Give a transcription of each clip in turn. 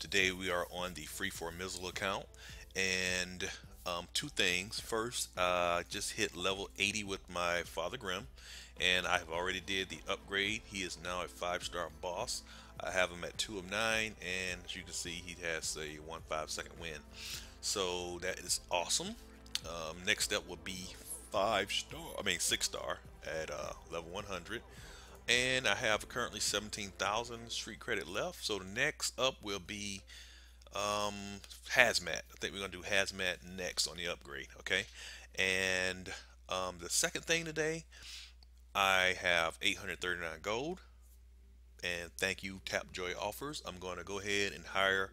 Today we are on the Free4Mizzle account, and two things. First, just hit level 80 with my Father Grimm, and I have already did the upgrade. He is now a 5-star boss. I have him at 2 of 9, and as you can see, he has a 1 5-second win. So that is awesome. Next step will be 6-star at level 100. And I have currently 17,000 street credit left. So the next up will be hazmat. I think we're gonna do hazmat next on the upgrade. Okay. And the second thing today, I have 839 gold. And thank you, Tapjoy offers. I'm going to go ahead and hire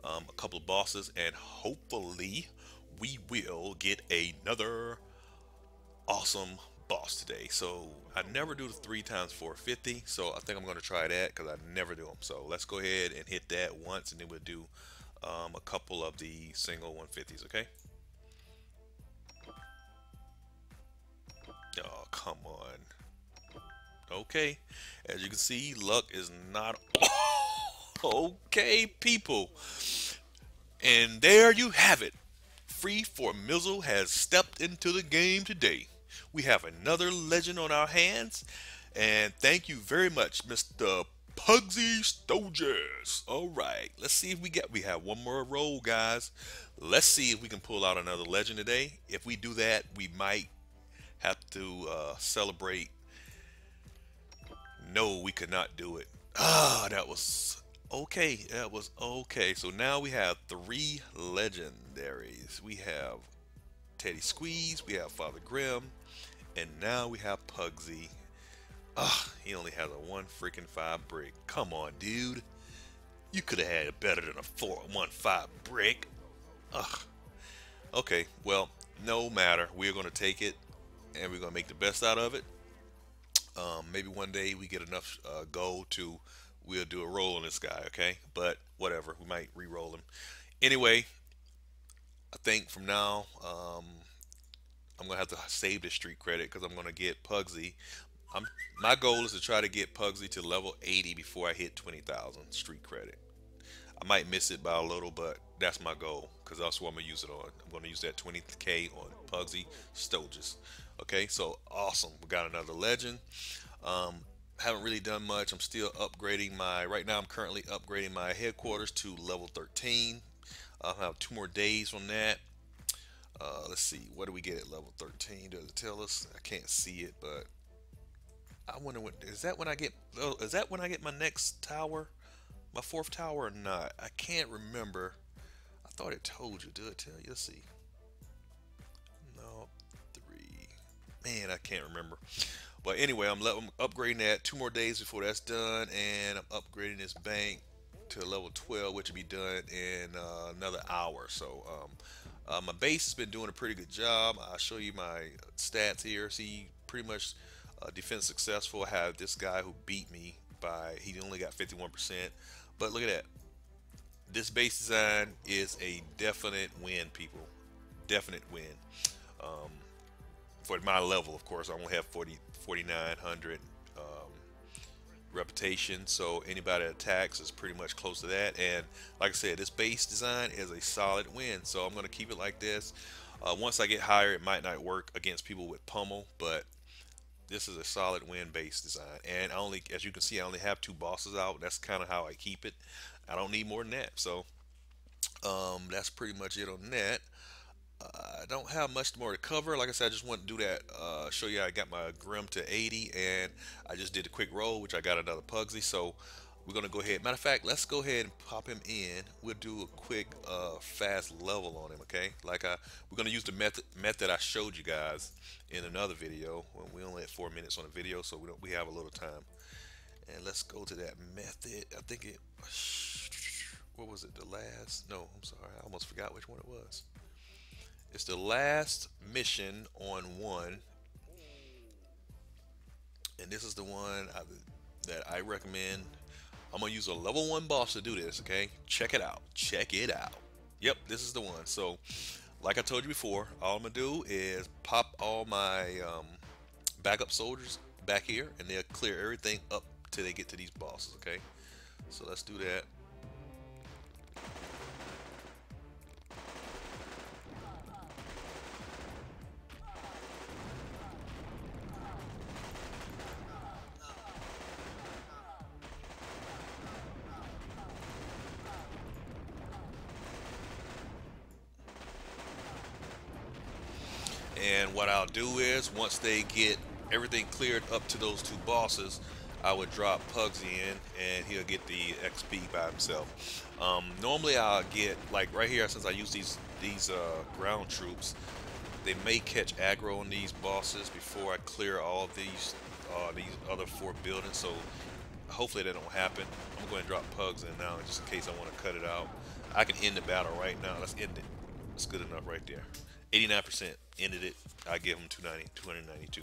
a couple of bosses, and hopefully we will get another awesome boss today. So I never do the 3 times 450, so I think I'm going to try that because I never do them. So let's go ahead and hit that once, and then we'll do a couple of the single 150s. Okay. Oh, come on. Okay, as you can see, luck is not okay, people. And there you have it. Free4Mizzle has stepped into the game today. We have another legend on our hands, and thank you very much, Mr. Pugsy Stoges. All right, let's see if we have one more roll, guys. Let's see if we can pull out another legend today. If we do that, we might have to celebrate. No, we could not do it. That was okay. That was okay. So now we have 3 legendaries. We have Teddy Squeeze, we have Father Grimm, and now we have Pugsy. He only has a 1 freaking 5 brick. Come on, dude. You could have had it better than a 1 5 brick. Ugh. Okay, well, no matter. We're going to take it, and we're going to make the best out of it. Maybe one day we get enough gold to we'll do a roll on this guy, okay? But whatever, we might re-roll him. Anyway, I think from now I'm gonna have to save this street credit because I'm gonna get Pugsy. My goal is to try to get Pugsy to level 80 before I hit 20,000 street credit. I might miss it by a little, but that's my goal because that's what I'm gonna use it on. I'm gonna use that 20k on Pugsy Stoges. Okay, so awesome. We got another legend. Haven't really done much. I'm still upgrading my. Right now, I'm currently upgrading my headquarters to level 13. I'll have 2 more days on that. Let's see. What do we get at level 13? Does it tell us? I can't see it, but I wonder what is that when I get. Oh, is that when I get my next tower? My 4th tower or not? I can't remember. I thought it told you. Did it tell you? Let's see. No, 3. Man, I can't remember. But anyway, I'm upgrading that 2 more days before that's done, and I'm upgrading this bank to level 12, which will be done in another hour. So my base has been doing a pretty good job. I'll show you my stats here. See, pretty much defense successful. I have this guy who beat me by, he only got 51%. But look at that. This base design is a definite win, people. Definite win. For my level, of course, I only have 4,900 reputation, so anybody that attacks is pretty much close to that. And like I said, this base design is a solid win, so I'm going to keep it like this. Once I get higher, it might not work against people with pummel, but this is a solid win base design. And I only, as you can see, I only have 2 bosses out. That's kind of how I keep it. I don't need more than that. So that's pretty much it on that. I don't have much more to cover. Like I said, I just want to do that, show you I got my Grimm to 80, and I just did a quick roll, which I got another Pugsy. So we're going to go ahead. Matter of fact, let's go ahead and pop him in. We'll do a quick, fast level on him, okay? We're going to use the method I showed you guys in another video. Well, we only had 4 minutes on the video, so we have a little time. And let's go to that method. I think it, what was it, the last? No, I'm sorry. I almost forgot which one it was. It's the last mission on 1, and this is the one that I recommend. I'm gonna use a level 1 boss to do this. Okay, check it out. Check it out. Yep, this is the one. So, like I told you before, all I'm gonna do is pop all my backup soldiers back here, and they'll clear everything up till they get to these bosses. Okay, so let's do that. And what I'll do is once they get everything cleared up to those two bosses, I would drop Pugsy in, and he'll get the XP by himself. Normally I'll get like right here, since I use these ground troops. They may catch aggro on these bosses before I clear all of these other four buildings. So hopefully that don't happen. I'm going to drop Pugs in now just in case I want to cut it out. I can end the battle right now. Let's end it. That's good enough right there. 89% ended it. I give him 292.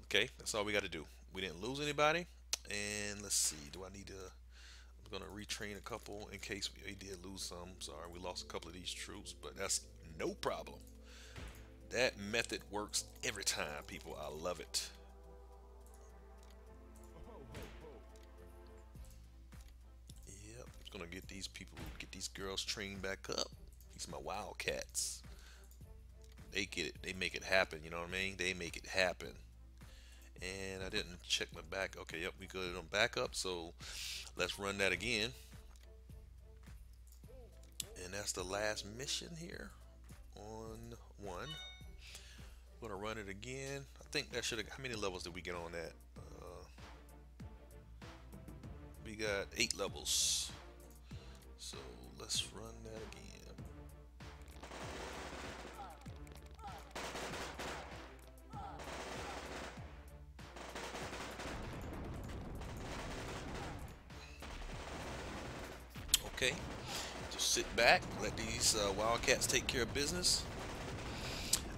Okay, that's all we got to do. We didn't lose anybody. And let's see. Do I need to? I'm gonna retrain a couple in case we did lose some. Sorry, we lost a couple of these troops, but that's no problem. That method works every time, people. I love it. Yep, gonna get these people, get these girls trained back up. These are my wildcats. They get it. They make it happen. You know what I mean? They make it happen. And I didn't check my back. Okay, yep, we good on backup. So let's run that again. And that's the last mission here on one. I'm gonna run it again. I think that should have. How many levels did we get on that? We got 8 levels. So let's run that again. Okay, just sit back, let these wildcats take care of business.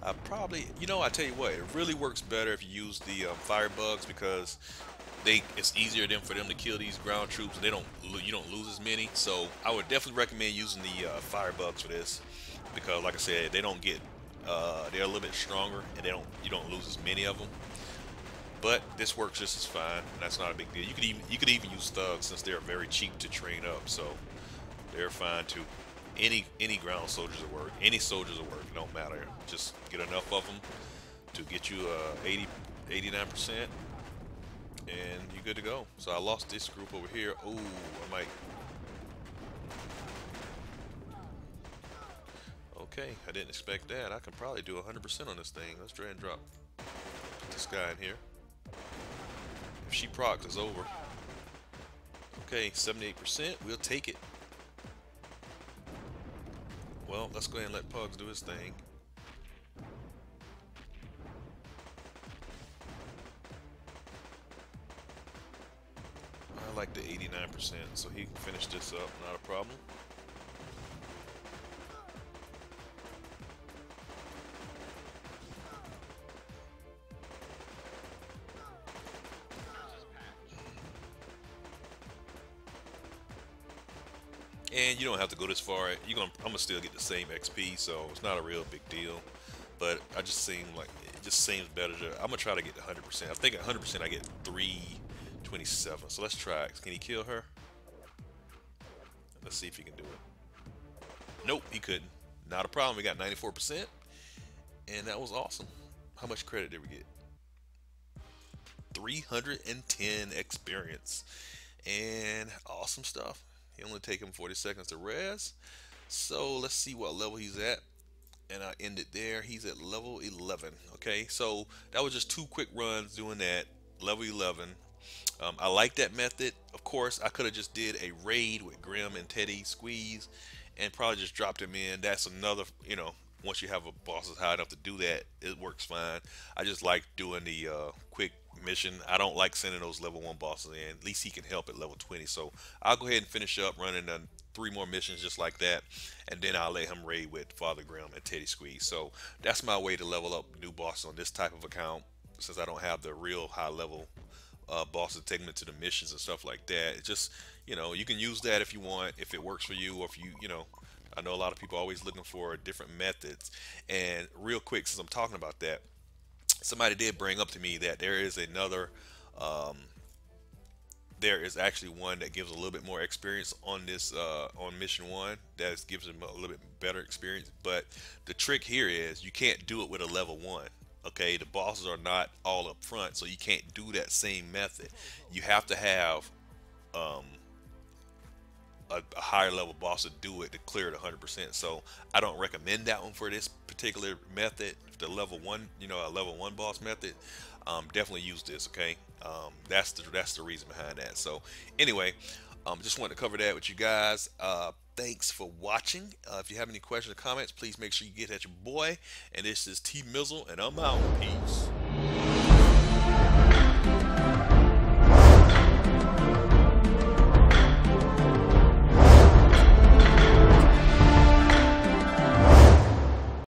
I probably, I tell you what, it really works better if you use the firebugs because it's easier than for them to kill these ground troops. You don't lose as many. So I would definitely recommend using the firebugs for this because, like I said, they don't get they're a little bit stronger and you don't lose as many of them. But this works just as fine, and that's not a big deal. You could even use thugs since they're very cheap to train up, so they're fine too. Any ground soldiers will work. Any soldiers will work. It don't matter. Just get enough of them to get you 89%, and you're good to go. So I lost this group over here. Oh, I might. Okay, I didn't expect that. I can probably do 100% on this thing. Let's drag and drop. Put this guy in here. If she procs, it's over. Okay, 78%. We'll take it. Well, let's go ahead and let Pugs do his thing. I like the 89%, so he can finish this up, not a problem. And you don't have to go this far. I'm gonna still get the same XP, so it's not a real big deal. But I just seem like it just seems better to. I'm gonna try to get 100%. I think at 100% I get 327. So let's try it. Can he kill her? Let's see if he can do it. Nope, he couldn't. Not a problem. We got 94%, and that was awesome. How much credit did we get? 310 experience, and awesome stuff. He only take him 40 seconds to res. So let's see what level he's at. And I end it there. He's at level 11. Okay, so that was just 2 quick runs doing that. Level 11. I like that method. Of course, I could have just did a raid with Grimm and Teddy Squeeze and probably just dropped him in. That's another, once you have a boss that's high enough to do that, it works fine. I just like doing the quick mission. I don't like sending those level 1 bosses in. At least he can help at level 20. So I'll go ahead and finish up running 3 more missions just like that, and then I'll let him raid with Father Grimm and Teddy Squeeze. So that's my way to level up new bosses on this type of account, since I don't have the real high level bosses taking it to the missions and stuff like that. It's just, you can use that if you want, if it works for you, or if I know a lot of people are always looking for different methods. And real quick, since I'm talking about that, somebody did bring up to me that there is another there is actually one that gives a little bit more experience on this on mission 1 that gives them a little bit better experience. But the trick here is you can't do it with a level 1. Okay, the bosses are not all up front, so you can't do that same method. You have to have a higher level boss to do it to clear it 100%. So I don't recommend that one for this particular method. The level one, a level one boss method. Definitely use this. Okay, that's the reason behind that. So anyway, just wanted to cover that with you guys. Thanks for watching. If you have any questions or comments, please make sure you get at your boy. And this is T Mizzle, and I'm out. Peace.